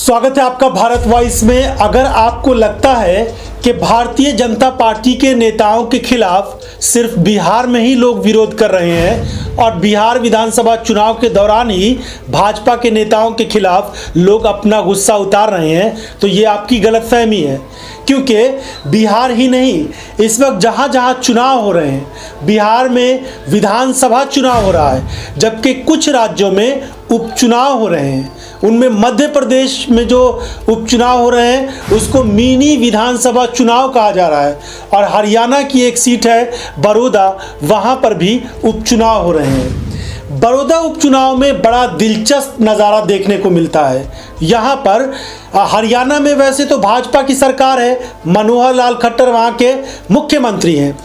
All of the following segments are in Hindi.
स्वागत है आपका भारत वॉइस में। अगर आपको लगता है कि भारतीय जनता पार्टी के नेताओं के खिलाफ सिर्फ बिहार में ही लोग विरोध कर रहे हैं और बिहार विधानसभा चुनाव के दौरान ही भाजपा के नेताओं के खिलाफ लोग अपना गुस्सा उतार रहे हैं, तो ये आपकी गलतफहमी है। क्योंकि बिहार ही नहीं, इस वक्त जहाँ जहाँ चुनाव हो रहे हैं, बिहार में विधानसभा चुनाव हो रहा है, जबकि कुछ राज्यों में उपचुनाव हो रहे हैं। उनमें मध्य प्रदेश में जो उपचुनाव हो रहे हैं उसको मिनी विधानसभा चुनाव कहा जा रहा है, और हरियाणा की एक सीट है बड़ौदा, वहाँ पर भी उपचुनाव हो रहे हैं। बड़ौदा उपचुनाव में बड़ा दिलचस्प नज़ारा देखने को मिलता है। यहाँ पर हरियाणा में वैसे तो भाजपा की सरकार है, मनोहर लाल खट्टर वहाँ के मुख्यमंत्री हैं,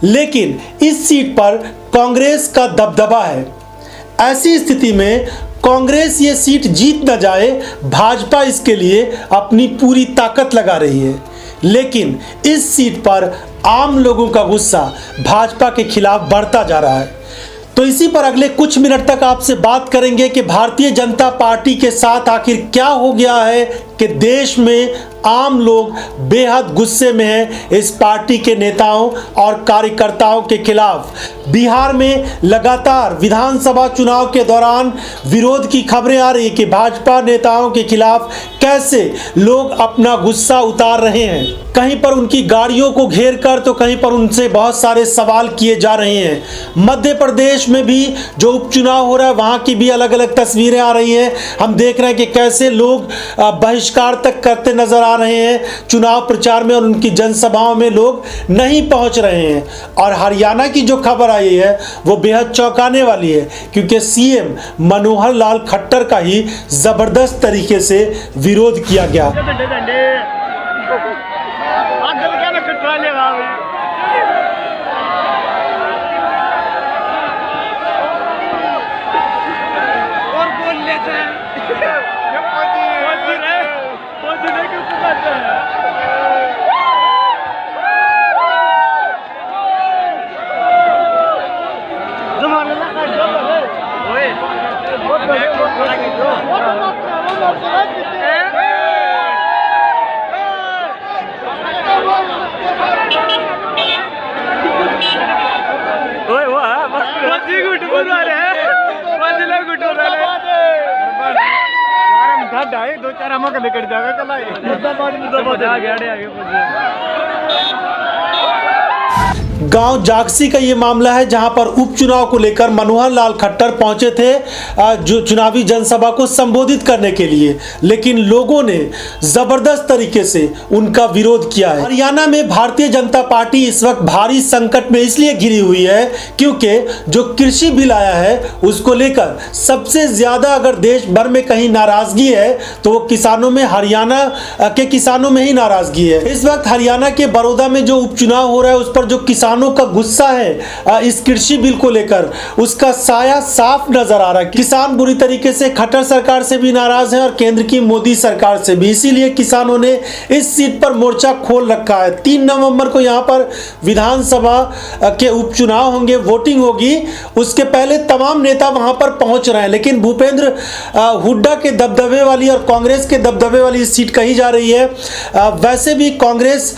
लेकिन इस सीट पर कांग्रेस का दबदबा है। ऐसी स्थिति में कांग्रेस ये सीट जीत न जाए, भाजपा इसके लिए अपनी पूरी ताकत लगा रही है। लेकिन इस सीट पर आम लोगों का गुस्सा भाजपा के खिलाफ बढ़ता जा रहा है। तो इसी पर अगले कुछ मिनट तक आपसे बात करेंगे कि भारतीय जनता पार्टी के साथ आखिर क्या हो गया है कि देश में आम लोग बेहद गुस्से में हैं इस पार्टी के नेताओं और कार्यकर्ताओं के खिलाफ। बिहार में लगातार विधानसभा चुनाव के दौरान विरोध की खबरें आ रही कि भाजपा नेताओं के खिलाफ कैसे लोग अपना गुस्सा उतार रहे हैं। कहीं पर उनकी गाड़ियों को घेर कर तो कहीं पर उनसे बहुत सारे सवाल किए जा रहे हैं। मध्य प्रदेश में भी जो उपचुनाव हो रहा है वहाँ की भी अलग अलग तस्वीरें आ रही हैं। हम देख रहे हैं कि कैसे लोग बहिष्कार तक करते नजर आ रहे हैं चुनाव प्रचार में, और उनकी जनसभाओं में लोग नहीं पहुंच रहे हैं। और हरियाणा की जो खबर आई है वो बेहद चौंकाने वाली है, क्योंकि सीएम मनोहर लाल खट्टर का ही जबरदस्त तरीके से विरोध किया गया। दो चार हम निकट जाएगा गांव जागसी का ये मामला है, जहां पर उपचुनाव को लेकर मनोहर लाल खट्टर पहुंचे थे जो चुनावी जनसभा को संबोधित करने के लिए, लेकिन लोगों ने जबरदस्त तरीके से उनका विरोध किया है। हरियाणा में भारतीय जनता पार्टी इस वक्त भारी संकट में इसलिए घिरी हुई है क्योंकि जो कृषि बिल आया है उसको लेकर सबसे ज्यादा अगर देश भर में कहीं नाराजगी है तो वो किसानों में, हरियाणा के किसानों में ही नाराजगी है। इस वक्त हरियाणा के बड़ौदा में जो उपचुनाव हो रहा है उस पर जो किसानों का गुस्सा है इस कृषि बिल को लेकर, उसका साया साफ नजर आ रहा है। किसान बुरी तरीके से खट्टर सरकार से भी नाराज है और केंद्र की मोदी सरकार से भी। इसीलिए किसानों ने इस सीट पर मोर्चा खोल रखा है। 3 नवंबर को यहां पर विधानसभा के उपचुनाव होंगे, वोटिंग होगी, उसके पहले तमाम नेता वहां पर पहुंच रहे हैं। लेकिन भूपेंद्र हुड्डा के दबदबे वाली और कांग्रेस के दबदबे वाली सीट कही जा रही है। वैसे भी कांग्रेस,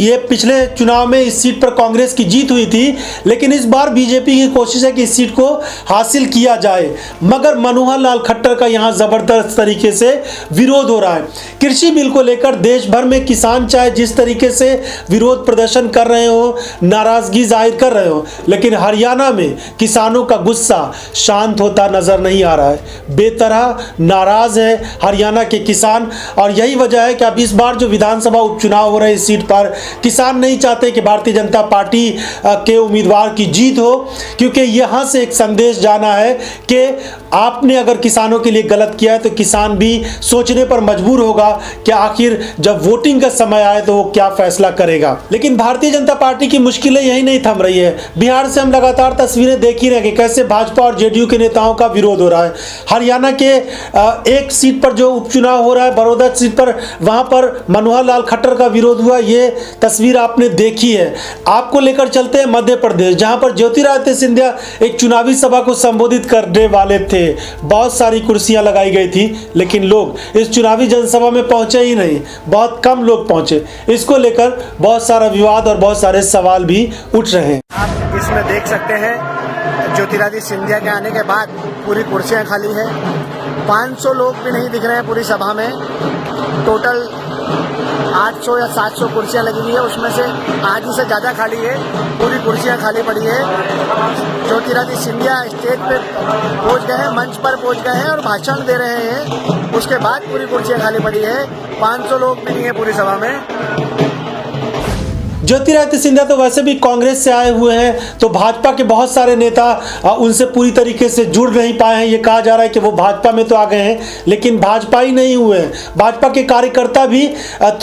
ये पिछले चुनाव में इस सीट पर कांग्रेस की जीत हुई थी, लेकिन इस बार बीजेपी की कोशिश है कि इस सीट को हासिल किया जाए। मगर मनोहर लाल खट्टर का यहां जबरदस्त तरीके से विरोध हो रहा है। कृषि बिल को लेकर देश भर में किसान चाहे जिस तरीके से विरोध प्रदर्शन कर रहे हो, नाराजगी जाहिर कर रहे हो, लेकिन हरियाणा में किसानों का गुस्सा शांत होता नजर नहीं आ रहा है। बेतरह नाराज है हरियाणा के किसान, और यही वजह है कि अब इस बार जो विधानसभा उपचुनाव हो रहे हैं इस सीट पर किसान नहीं चाहते कि भारतीय जनता पार्टी के उम्मीदवार की जीत हो, क्योंकि यहां से एक संदेश जाना है कि आपने अगर किसानों के लिए गलत किया है तो किसान भी सोचने पर मजबूर होगा कि आखिर जब वोटिंग का समय आए तो वो क्या फैसला करेगा। लेकिन भारतीय जनता पार्टी की मुश्किलें यही नहीं थम रही है। बिहार से हम लगातार तस्वीरें देख ही रहे हैं कि कैसे भाजपा और जेडीयू के नेताओं का विरोध हो रहा है। हरियाणा के एक सीट पर जो उपचुनाव हो रहा है, बड़ौदा सीट पर, वहां पर मनोहर लाल खट्टर का विरोध हुआ, ये तस्वीर आपने देखी है। आपको लेकर चलते हैं मध्य प्रदेश, जहां पर ज्योतिरादित्य सिंधिया एक चुनावी सभा को संबोधित करने वाले थे। पे बहुत सारी कुर्सियां लगाई गई थी, लेकिन लोग इस चुनावी जनसभा में पहुंचे ही नहीं, बहुत कम लोग पहुंचे। इसको लेकर बहुत सारा विवाद और बहुत सारे सवाल भी उठ रहे हैं। आप इसमें देख सकते हैं ज्योतिरादित्य सिंधिया के आने के बाद पूरी कुर्सियां खाली है। 500 लोग भी नहीं दिख रहे हैं पूरी सभा में। टोटल 800 या 700 कुर्सियां लगी हुई है, उसमें से आधी से ज़्यादा खाली है। पूरी कुर्सियां खाली पड़ी है। ज्योतिरादित्य सिंधिया स्टेज पे पहुंच गए हैं, मंच पर पहुंच गए हैं और भाषण दे रहे हैं। उसके बाद पूरी कुर्सियां खाली पड़ी है। 500 लोग भी नहीं है पूरी सभा में। ज्योतिरादित्य सिंधिया तो वैसे भी कांग्रेस से आए हुए हैं, तो भाजपा के बहुत सारे नेता उनसे पूरी तरीके से जुड़ नहीं पाए हैं। ये कहा जा रहा है कि वो भाजपा में तो आ गए हैं, लेकिन भाजपा ही नहीं हुए हैं। भाजपा के कार्यकर्ता भी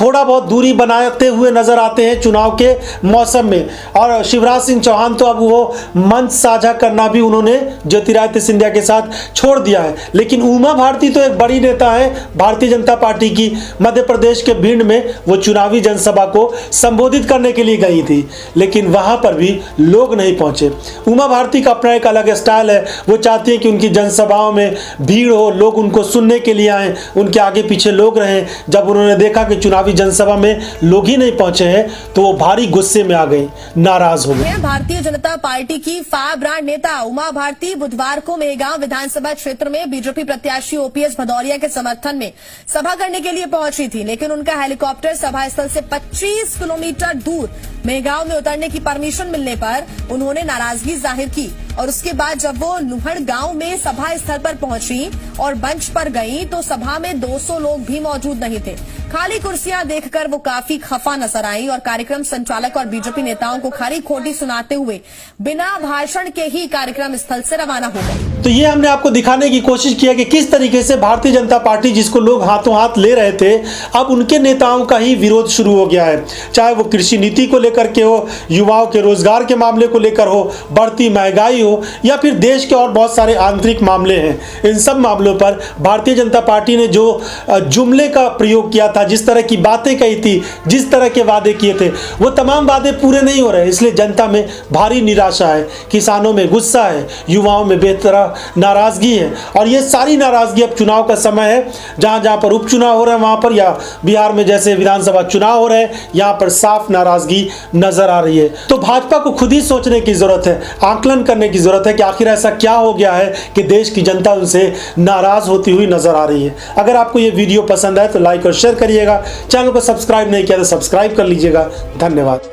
थोड़ा बहुत दूरी बनाते हुए नजर आते हैं चुनाव के मौसम में। और शिवराज सिंह चौहान तो अब वो मंच साझा करना भी उन्होंने ज्योतिरादित्य सिंधिया के साथ छोड़ दिया है। लेकिन उमा भारती तो एक बड़ी नेता है भारतीय जनता पार्टी की। मध्य प्रदेश के भिंड में वो चुनावी जनसभा को संबोधित करने के लिए गई थी, लेकिन वहां पर भी लोग नहीं पहुंचे। उमा भारती का अपना एक अलग स्टाइल है। वो चाहती है कि उनकी जनसभाओं में भीड़ हो, लोग उनको सुनने के लिए आए, उनके आगे पीछे लोग रहें। जब उन्होंने देखा कि चुनावी जनसभा में लोग ही नहीं पहुंचे हैं, तो वो भारी गुस्से में आ गई, नाराज हो गई। भारतीय जनता पार्टी की फायर ब्रांड नेता उमा भारती बुधवार को मेहगांव विधानसभा क्षेत्र में बीजेपी प्रत्याशी ओपीएस भदौरिया के समर्थन में सभा करने के लिए पहुंची थी, लेकिन उनका हेलीकॉप्टर सभा स्थल से 25 किलोमीटर दूर मेहगांव में उतरने की परमिशन मिलने पर उन्होंने नाराजगी जाहिर की। और उसके बाद जब वो नुहड़ गांव में सभा स्थल पर पहुंची और मंच पर गई, तो सभा में 200 लोग भी मौजूद नहीं थे। खाली कुर्सियां देखकर वो काफी खफा नजर आई और कार्यक्रम संचालक और बीजेपी नेताओं को खरी खोटी सुनाते हुए बिना भाषण के ही कार्यक्रम स्थल से रवाना हो गए। तो ये हमने आपको दिखाने की कोशिश किया कि किस तरीके से भारतीय जनता पार्टी, जिसको लोग हाथों हाथ ले रहे थे, अब उनके नेताओं का ही विरोध शुरू हो गया है। चाहे वो कृषि नीति को लेकर के हो, युवाओं के रोजगार के मामले को लेकर हो, बढ़ती महंगाई हो, या फिर देश के और बहुत सारे आंतरिक मामले हैं। इन सब मामलों पर भारतीय जनता पार्टी ने जो जुमले का प्रयोग किया था, जिस तरह की बातें कही थी, जिस तरह के वादे किए थे, वो तमाम वादे पूरे नहीं हो रहे। इसलिए जनता में भारी निराशा है, किसानों में गुस्सा है, युवाओं में बेहतर नाराजगी है। और ये सारी नाराजगी अब चुनाव का समय है, जहां जहां पर उपचुनाव हो रहे हैं वहां पर, या बिहार में जैसे विधानसभा चुनाव हो रहे हैं, यहां पर साफ नाराजगी नजर आ रही है। तो भाजपा को खुद ही सोचने की जरूरत है, आकलन करने की जरूरत है कि आखिर ऐसा क्या हो गया है कि देश की जनता उनसे नाराज होती हुई नजर आ रही है। अगर आपको ये वीडियो पसंद आए तो लाइक और शेयर करिएगा। चैनल को सब्सक्राइब नहीं किया तो सब्सक्राइब कर लीजिएगा। धन्यवाद।